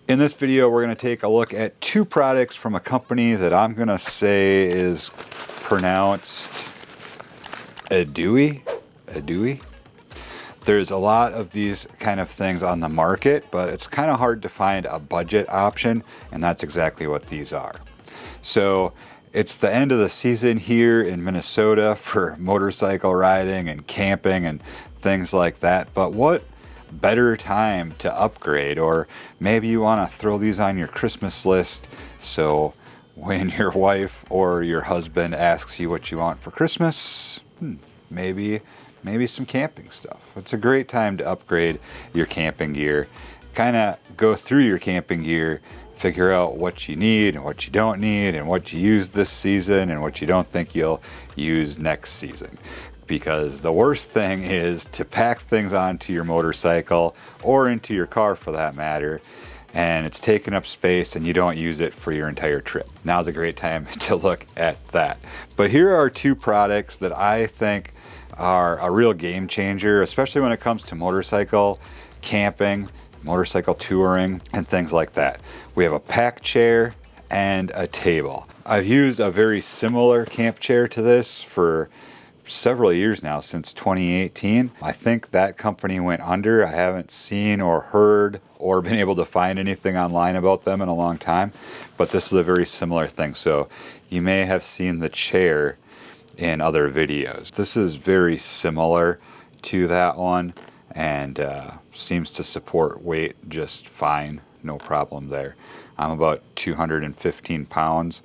In this video, we're going to take a look at two products from a company that I'm going to say is pronounced Edeuoey. Edeuoey. There's a lot of these kind of things on the market, but it's kind of hard to find a budget option, and that's exactly what these are. So it's the end of the season here in Minnesota for motorcycle riding and camping and things like that, but what better time to upgrade? Or maybe you want to throw these on your Christmas list, so when your wife or your husband asks you what you want for Christmas, maybe some camping stuff. It's a great time to upgrade your camping gear, kind of go through your camping gear, figure out what you need and what you don't need, and what you use this season and what you don't think you'll use next season. Because the worst thing is to pack things onto your motorcycle or into your car for that matter, and it's taking up space and you don't use it for your entire trip. Now's a great time to look at that. But here are two products that I think are a real game changer, especially when it comes to motorcycle camping, motorcycle touring, and things like that. We have a pack chair and a table. I've used a very similar camp chair to this for several years now, since 2018. I think that company went under. I haven't seen or heard or been able to find anything online about them in a long time, but this is a very similar thing. So you may have seen the chair in other videos. This is very similar to that one, and seems to support weight just fine, no problem there. I'm about 215 pounds,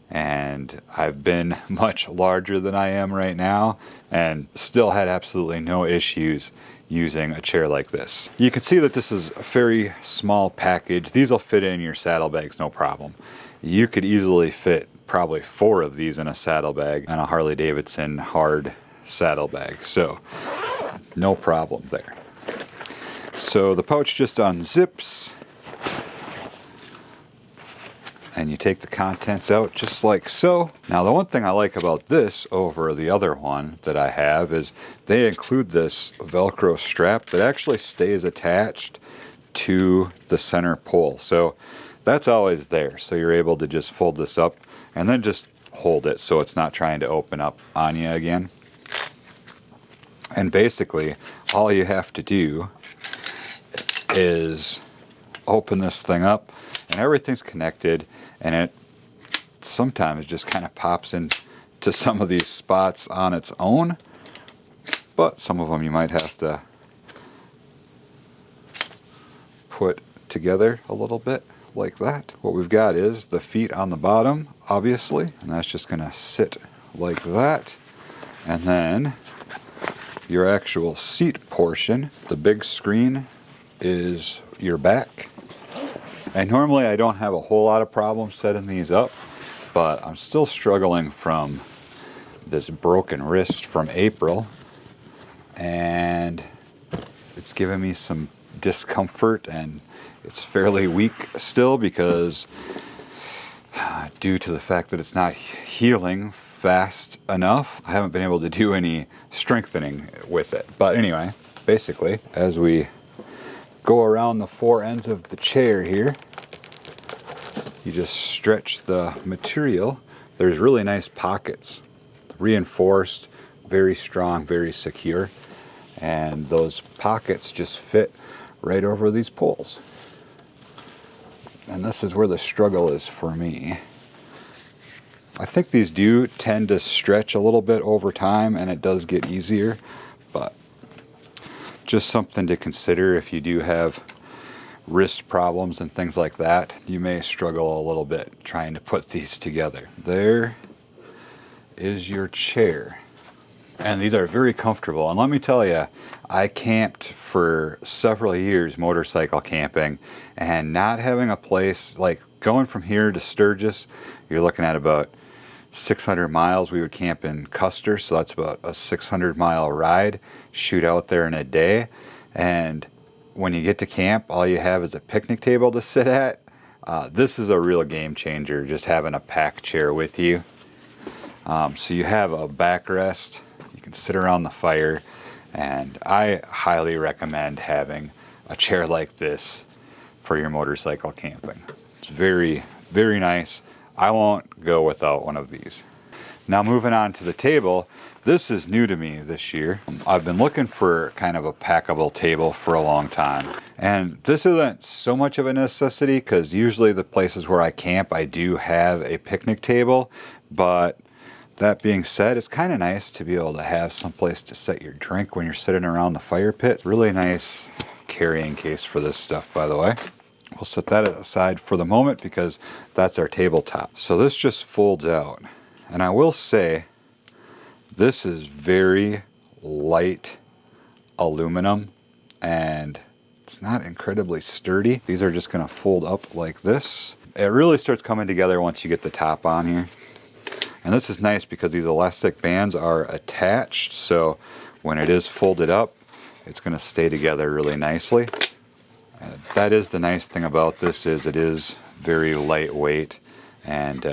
and I've been much larger than I am right now and still had absolutely no issues using a chair like this. You can see that this is a very small package. These will fit in your saddlebags, no problem. You could easily fit probably 4 of these in a saddlebag and a Harley Davidson hard saddlebag, so no problem there. So the pouch just unzips, and you take the contents out just like so. Now the one thing I like about this over the other one that I have is they include this Velcro strap that actually stays attached to the center pole. So that's always there. So you're able to just fold this up and then just hold it so it's not trying to open up on you again. And basically all you have to do is open this thing up, and everything's connected, and it sometimes just kind of pops into some of these spots on its own, but some of them you might have to put together a little bit like that. What we've got is the feet on the bottom, obviously, and that's just going to sit like that. And then your actual seat portion, the big screen, is your back. And normally I don't have a whole lot of problems setting these up, but I'm still struggling from this broken wrist from April, and it's giving me some discomfort, and it's fairly weak still because due to the fact that it's not healing fast enough, I haven't been able to do any strengthening with it. But anyway, basically, as we go around the 4 ends of the chair here, you just stretch the material. There's really nice pockets, reinforced, very strong, very secure, and those pockets just fit right over these poles. And this is where the struggle is for me. I think these do tend to stretch a little bit over time, and it does get easier, but just something to consider if you do have wrist problems and things like that. You may struggle a little bit trying to put these together. There is your chair. And these are very comfortable. And let me tell you, I camped for several years motorcycle camping, and not having a place, like going from here to Sturgis, you're looking at about 600 miles. We would camp in Custer, so that's about a 600-mile ride, shoot out there in a day. And when you get to camp, all you have is a picnic table to sit at. This is a real game changer, just having a pack chair with you. So you have a backrest, you can sit around the fire, and I highly recommend having a chair like this for your motorcycle camping. It's very, very nice. I won't go without one of these. Now moving on to the table, this is new to me this year. I've been looking for kind of a packable table for a long time. And this isn't so much of a necessity because usually the places where I camp, I do have a picnic table. But that being said, it's kind of nice to be able to have someplace to set your drink when you're sitting around the fire pit. Really nice carrying case for this stuff, by the way. We'll set that aside for the moment because that's our tabletop. So this just folds out. And I will say, this is very light aluminum and it's not incredibly sturdy. These are just going to fold up like this. It really starts coming together once you get the top on here. And this is nice because these elastic bands are attached, so when it is folded up, it's going to stay together really nicely. That is the nice thing about this, is it is very lightweight and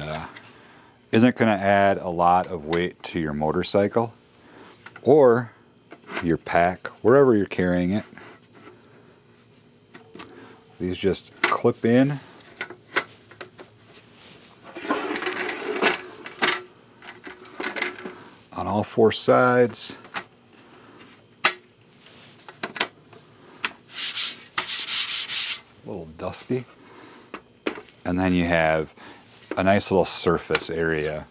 isn't going to add a lot of weight to your motorcycle or your pack, wherever you're carrying it. These just clip in. On all four sides. A little dusty. And then you have a nice little surface area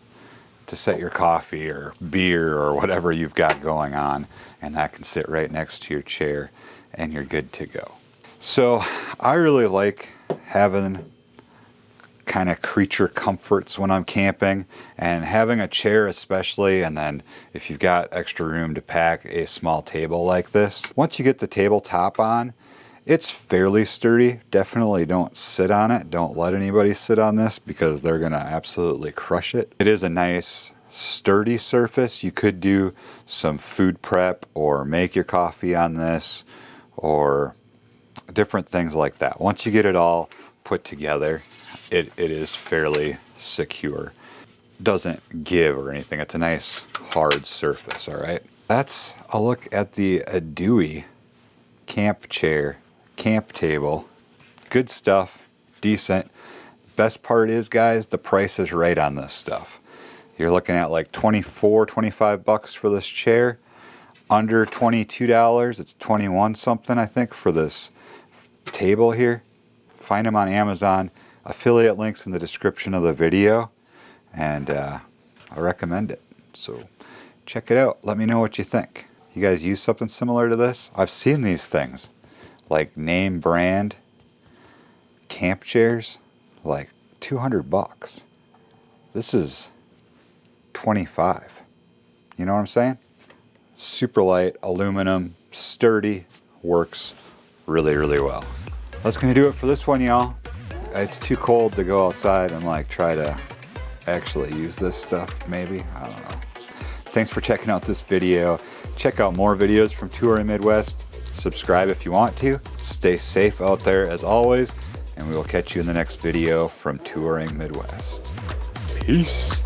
to set your coffee or beer or whatever you've got going on, and that can sit right next to your chair and you're good to go. So I really like having kind of creature comforts when I'm camping, and having a chair especially, and then if you've got extra room to pack a small table like this. Once you get the tabletop on, it's fairly sturdy. Definitely don't sit on it. Don't let anybody sit on this because they're gonna absolutely crush it. It is a nice sturdy surface. You could do some food prep or make your coffee on this or different things like that. Once you get it all put together, it is fairly secure. Doesn't give or anything. It's a nice hard surface, all right? That's a look at the Edeuoey camp chair, camp table. Good stuff, decent. Best part is, guys, the price is right on this stuff. You're looking at like 24, 25 bucks for this chair. Under $22, it's 21 something, I think, for this table here. Find them on Amazon. Affiliate links in the description of the video, and I recommend it. So check it out. Let me know what you think. You guys use something similar to this? I've seen these things, like name brand camp chairs, like 200 bucks. This is 25. You know what I'm saying? Super light, aluminum, sturdy, works really, really well. That's gonna do it for this one, y'all. It's too cold to go outside and like try to actually use this stuff, maybe. I don't know. Thanks for checking out this video. Check out more videos from Touring Midwest. Subscribe if you want to. Stay safe out there as always, and we will catch you in the next video from Touring Midwest. Peace.